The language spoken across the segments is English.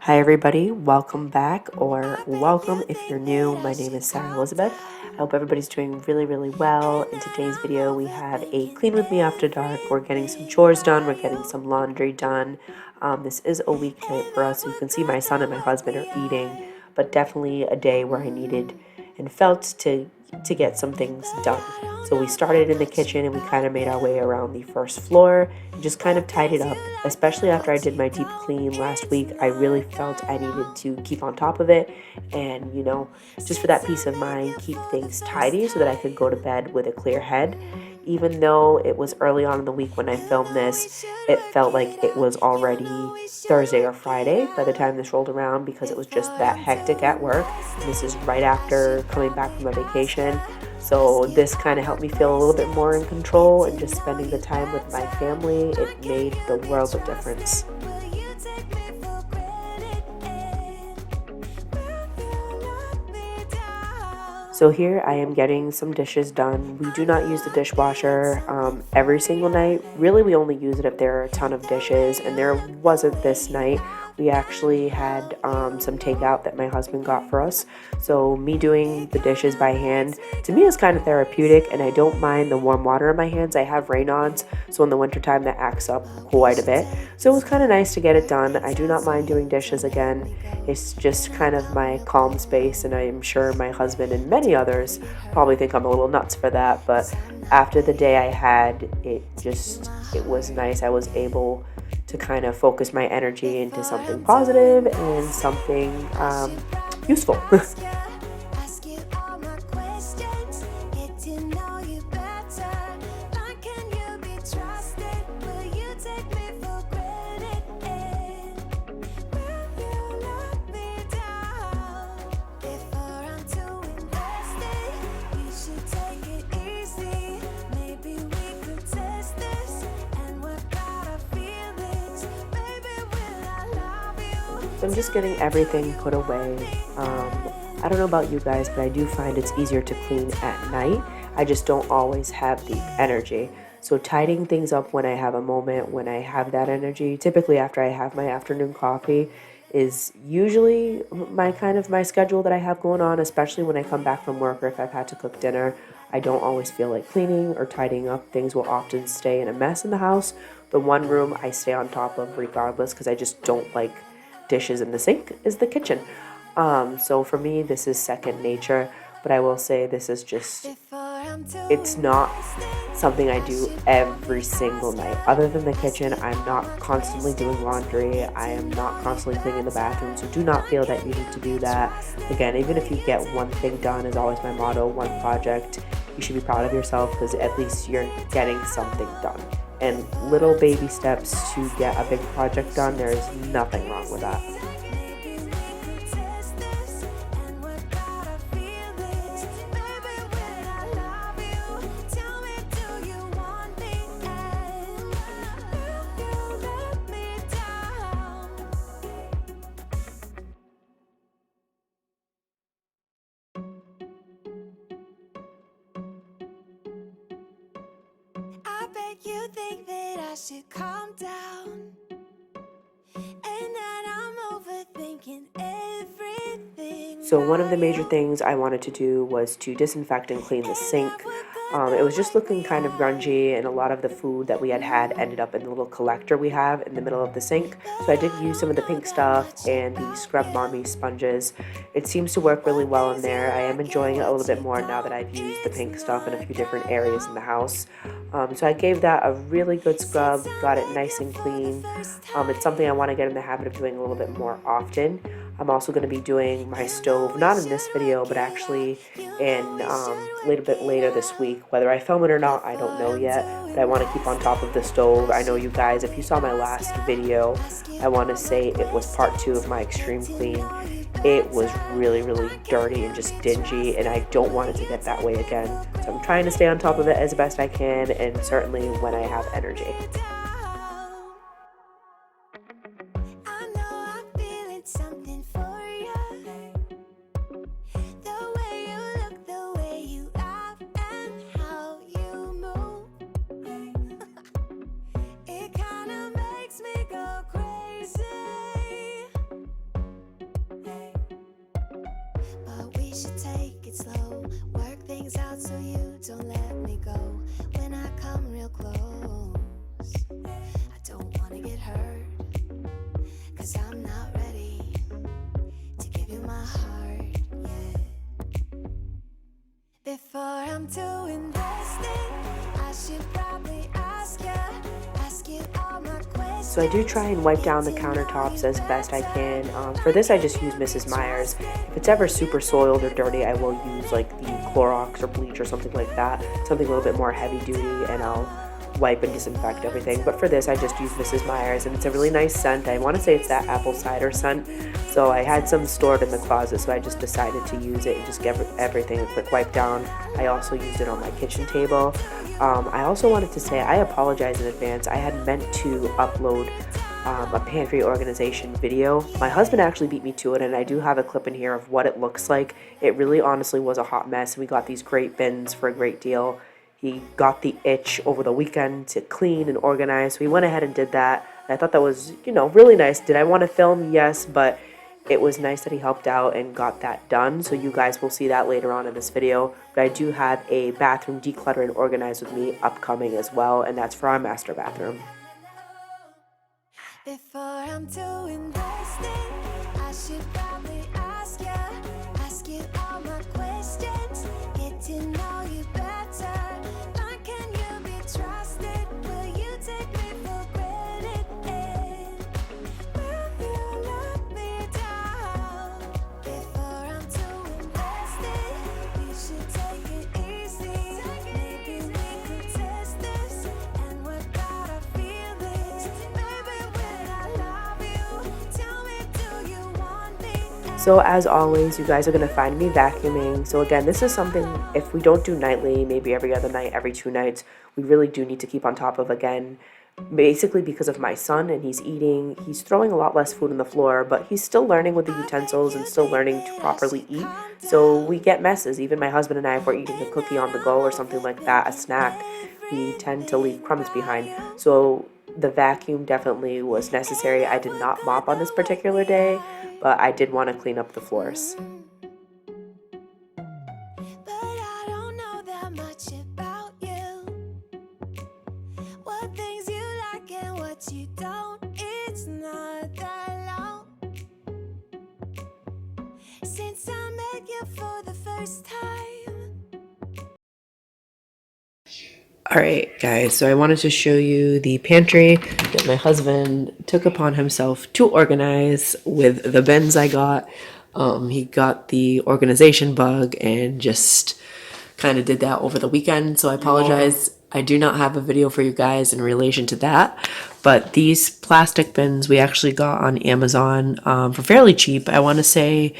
Hi everybody, welcome back or welcome if you're new. My name is SarahElizabeth. I hope everybody's doing really well. In today's video we have a clean with me after dark. We're getting some chores done, we're getting some laundry done. This is a weeknight for us, so you can see my son and my husband are eating, but definitely a day where I needed and felt to get some things done. So we started in the kitchen and we kind of made our way around the first floor and just kind of tidied up, especially after I did my deep clean last week. I really felt I needed to keep on top of it and, just for that peace of mind, keep things tidy so that I could go to bed with a clear head. Even though it was early on in the week when I filmed this, it felt like it was already Thursday or Friday by the time this rolled around because it was just that hectic at work. This is right after coming back from a vacation. So this kind of helped me feel a little bit more in control, and just spending the time with my family, it made the world of difference. So here I am getting some dishes done. We do not use the dishwasher every single night. Really, we only use it if there are a ton of dishes, and there wasn't this night. We actually had some takeout that my husband got for us. So me doing the dishes by hand, to me, is kind of therapeutic, and I don't mind the warm water in my hands. I have rain-ons, so in the wintertime that acts up quite a bit. So it was kind of nice to get it done. I do not mind doing dishes again. It's just kind of my calm space, and I'm sure my husband and many others probably think I'm a little nuts for that. But after the day I had, it was nice. I was able to kind of focus my energy into something positive and something useful. So I'm just getting everything put away. I don't know about you guys, but I do find it's easier to clean at night. I just don't always have the energy. So tidying things up when I have a moment, when I have that energy, typically after I have my afternoon coffee, is usually my schedule that I have going on, especially when I come back from work or if I've had to cook dinner. I don't always feel like cleaning or tidying up. Things will often stay in a mess in the house. The one room I stay on top of regardless because I just don't like dishes in the sink is the kitchen. So for me, this is second nature, but I will say this is it's not something I do every single night. Other than the kitchen, I'm not constantly doing laundry. I am not constantly cleaning the bathroom, so do not feel that you need to do that. Again, even if you get one thing done, is always my motto, one project, you should be proud of yourself because at least you're getting something done. And little baby steps to get a big project done, there is nothing wrong with that. I bet you think that I should calm down and that I'm overthinking everything. So one of the major things I wanted to do was to disinfect and clean the sink. It was just looking kind of grungy, and a lot of the food that we had ended up in the little collector we have in the middle of the sink. So I did use some of the pink stuff and the Scrub Mommy sponges. It seems to work really well in there. I am enjoying it a little bit more now that I've used the pink stuff in a few different areas in the house. So I gave that a really good scrub, got it nice and clean. It's something I want to get in the habit of doing a little bit more often. I'm also going to be doing my stove, not in this video, but actually in a little bit later this week. Whether I film it or not, I don't know yet, but I want to keep on top of the stove. I know you guys, if you saw my last video, I want to say it was part 2 of my extreme clean. It was really dirty and just dingy, and I don't want it to get that way again. So I'm trying to stay on top of it as best I can, and certainly when I have energy. Something for you. The way you look, the way you laugh, and how you move. It kinda makes me go crazy. things out so you don't let me go. When I come real close, I don't wanna get hurt, 'cause I'm not ready to give you my heart yet. Before I'm too invested, I should probably ask you all my questions. So I do try and wipe down the countertops as best I can. For this, I just use Mrs. Meyer's. If it's ever super soiled or dirty, I will use like the Clorox or bleach or something like that, something a little bit more heavy duty, and I'll wipe and disinfect everything. But for this, I just use Mrs. Meyer's, and it's a really nice scent. I want to say it's that apple cider scent. So I had some stored in the closet, so I just decided to use it and just give everything a quick wipe down. I also used it on my kitchen table. I also wanted to say I apologize in advance. I had meant to upload a pantry organization video. My husband actually beat me to it, and I do have a clip in here of what it looks like. It really honestly was a hot mess. We got these great bins for a great deal. He got the itch over the weekend to clean and organize, so we went ahead and did that. And I thought that was, really nice. Did I want to film? Yes, but it was nice that he helped out and got that done, so you guys will see that later on in this video. But I do have a bathroom declutter and organize with me upcoming as well, and that's for our master bathroom. Before I'm too invested, I should probably ask you all my questions, get to know you better. Like, can you be trusted? Will you take me for granted? Will you let me down? Before I'm too invested, you should take it easy. Maybe we could test this and work out our feelings. Maybe when I love you, tell me, do you want me? So as always, you guys are going to find me vacuuming. So again, this is something, if we don't do nightly, maybe every other night, every 2 nights, we really do need to keep on top of. Again, basically because of my son, and he's throwing a lot less food on the floor, but he's still learning with the utensils and still learning to properly eat. So we get messes. Even my husband and I, if we're eating a cookie on the go or something like that, a snack, we tend to leave crumbs behind. So the vacuum definitely was necessary. I did not mop on this particular day, but I did want to clean up the floors. But I don't know that much about you. What things you like and what you don't. It's not that long since I met you for the first time. Alright guys, so I wanted to show you the pantry that my husband took upon himself to organize with the bins I got. He got the organization bug and just kind of did that over the weekend, so I apologize. I do not have a video for you guys in relation to that, but these plastic bins we actually got on Amazon for fairly cheap. I want to say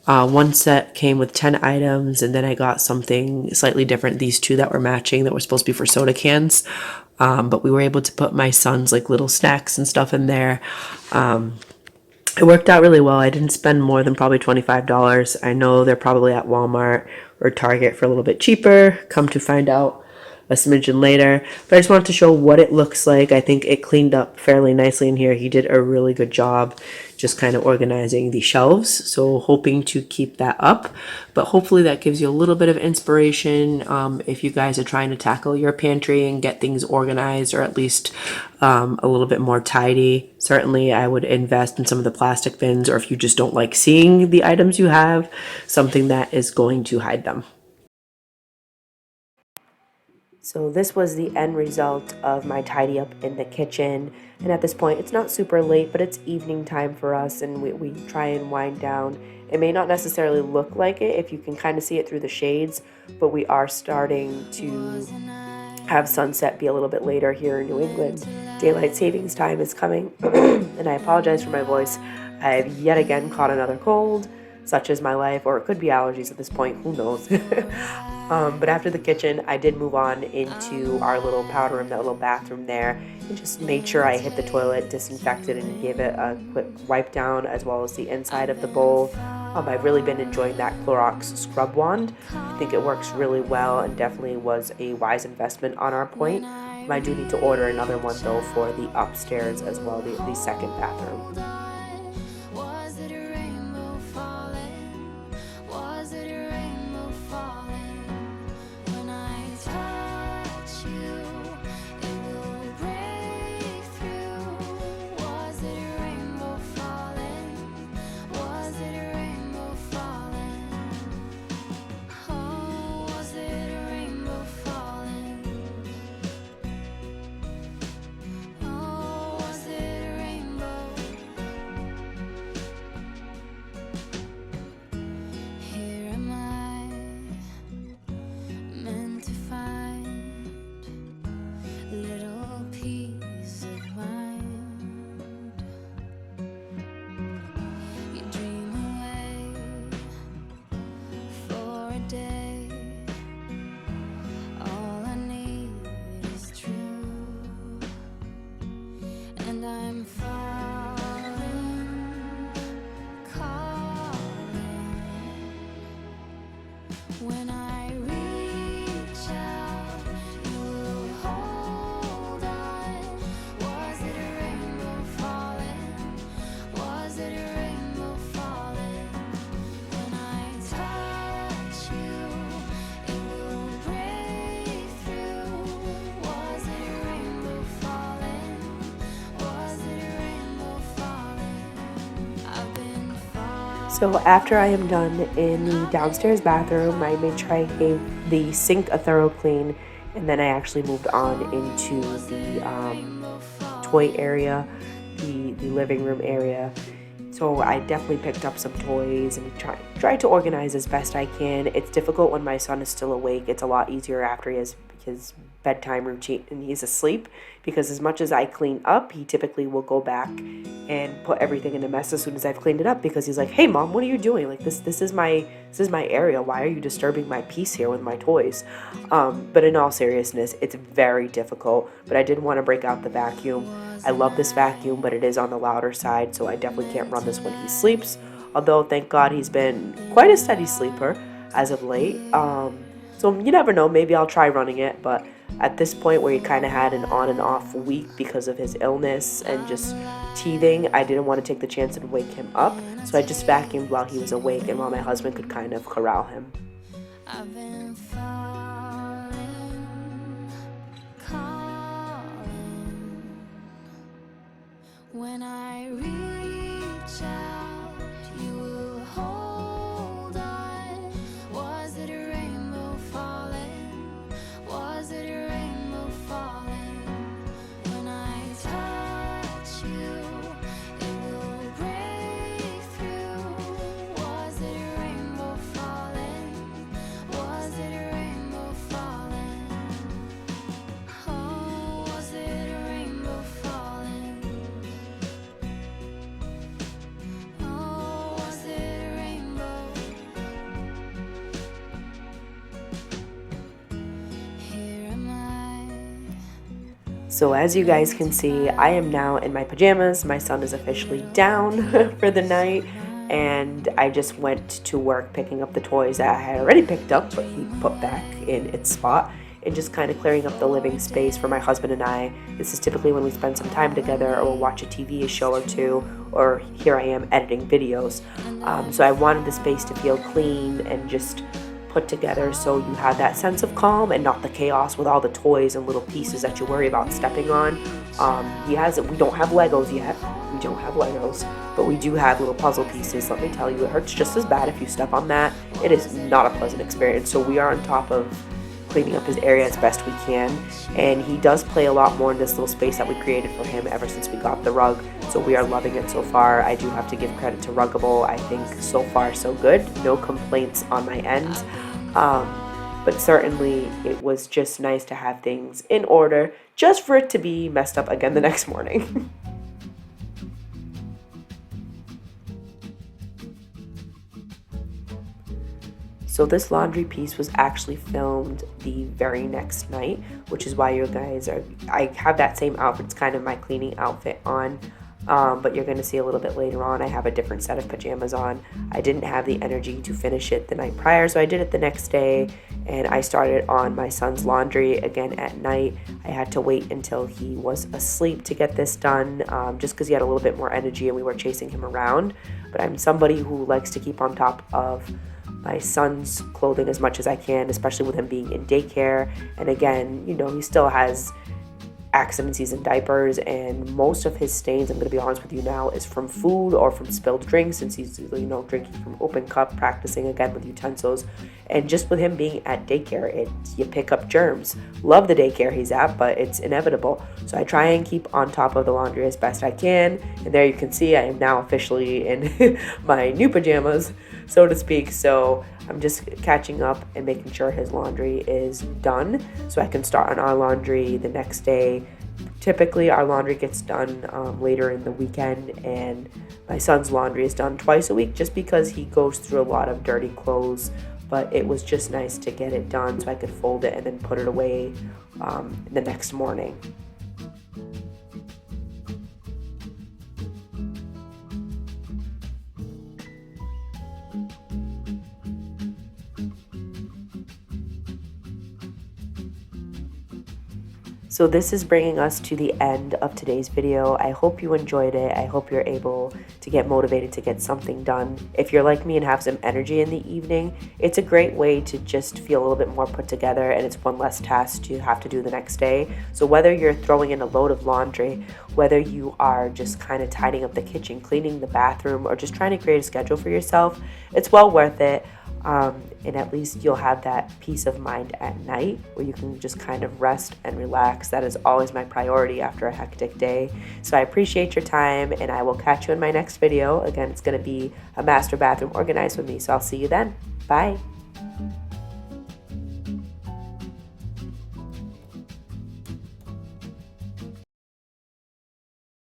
one set came with 10 items, and then I got something slightly different, these 2 that were matching that were supposed to be for soda cans, but we were able to put my son's like little snacks and stuff in there. It worked out really well. I didn't spend more than probably $25. I know they're probably at Walmart or Target for a little bit cheaper. Come to find out a smidgen later. But I just wanted to show what it looks like. I think it cleaned up fairly nicely in here. He did a really good job just kind of organizing the shelves. So hoping to keep that up. But hopefully that gives you a little bit of inspiration if you guys are trying to tackle your pantry and get things organized, or at least a little bit more tidy. Certainly I would invest in some of the plastic bins, or if you just don't like seeing the items you have, something that is going to hide them. So this was the end result of my tidy up in the kitchen. And at this point, it's not super late, but it's evening time for us, and we try and wind down. It may not necessarily look like it if you can kind of see it through the shades, but we are starting to have sunset be a little bit later here in New England. Daylight savings time is coming, and I apologize for my voice. I've yet again caught another cold. Such is my life, or it could be allergies at this point, who knows. But after the kitchen, I did move on into our little powder room, that little bathroom there, and just made sure I hit the toilet, disinfected, and gave it a quick wipe down, as well as the inside of the bowl. I've really been enjoying that Clorox scrub wand. I think it works really well and definitely was a wise investment on our point. I do need to order another one though for the upstairs as well, the second bathroom. So after I am done in the downstairs bathroom, I made sure I gave the sink a thorough clean, and then I actually moved on into the toy area, the living room area. So I definitely picked up some toys and tried to organize as best I can. It's difficult when my son is still awake. It's a lot easier after he has his bedtime routine and he's asleep, because as much as I clean up, he typically will go back and put everything in a mess as soon as I've cleaned it up, because he's like, "Hey mom, what are you doing? Like this is my area. Why are you disturbing my peace here with my toys?" But in all seriousness, it's very difficult. But I did want to break out the vacuum. I love this vacuum, but it is on the louder side, so I definitely can't run this when he sleeps. Although thank God he's been quite a steady sleeper as of late. So you never know, maybe I'll try running it, but at this point where he kind of had an on and off week because of his illness and just teething, I didn't want to take the chance and wake him up, so I just vacuumed while he was awake and while my husband could kind of corral him. I've been falling, calling. When I reach out, you will hold on. Was it a rainbow falling? Was it a rainbow falling? When I touch you, it will break through. Was it a rainbow falling? Was it a rainbow falling? Oh, was it a rainbow falling? Oh, was it a rainbow? Here am I. So as you guys can see, I am now in my pajamas. My son is officially down for the night, and I just went to work picking up the toys that I had already picked up, but he put back in its spot, and just kind of clearing up the living space for my husband and I. This is typically when we spend some time together, or we'll watch a TV show or two, or here I am editing videos. So I wanted the space to feel clean and just put together, so you have that sense of calm and not the chaos with all the toys and little pieces that you worry about stepping on. We don't have Legos yet. We don't have Legos, but we do have little puzzle pieces. Let me tell you, it hurts just as bad if you step on that. It is not a pleasant experience. So we are on top of cleaning up his area as best we can, and he does play a lot more in this little space that we created for him ever since we got the rug, so we are loving it so far. I do have to give credit to Ruggable. I think so far so good, no complaints on my end, but certainly it was just nice to have things in order just for it to be messed up again the next morning. So this laundry piece was actually filmed the very next night, which is why I have that same outfit. It's kind of my cleaning outfit on, but you're going to see a little bit later on, I have a different set of pajamas on. I didn't have the energy to finish it the night prior, so I did it the next day, and I started on my son's laundry again at night. I had to wait until he was asleep to get this done, just because he had a little bit more energy and we were chasing him around. But I'm somebody who likes to keep on top of my son's clothing as much as I can, especially with him being in daycare. And again, he still has accidents, he's in diapers, and most of his stains, I'm going to be honest with you now, is from food or from spilled drinks, since he's drinking from open cup, practicing again with utensils. And just with him being at daycare, you pick up germs. Love the daycare he's at, but it's inevitable. So I try and keep on top of the laundry as best I can, and there you can see I am now officially in my new pajamas, so to speak. So I'm just catching up and making sure his laundry is done so I can start on our laundry the next day. Typically our laundry gets done later in the weekend, and my son's laundry is done twice a week just because he goes through a lot of dirty clothes. But it was just nice to get it done so I could fold it and then put it away the next morning. So this is bringing us to the end of today's video. I hope you enjoyed it. I hope you're able to get motivated to get something done. If you're like me and have some energy in the evening, it's a great way to just feel a little bit more put together, and it's one less task to have to do the next day. So whether you're throwing in a load of laundry, whether you are just kind of tidying up the kitchen, cleaning the bathroom, or just trying to create a schedule for yourself, it's well worth it. And at least you'll have that peace of mind at night where you can just kind of rest and relax. That is always my priority after a hectic day. So I appreciate your time, and I will catch you in my next video. Again, it's going to be a master bathroom organized with me. So I'll see you then. Bye.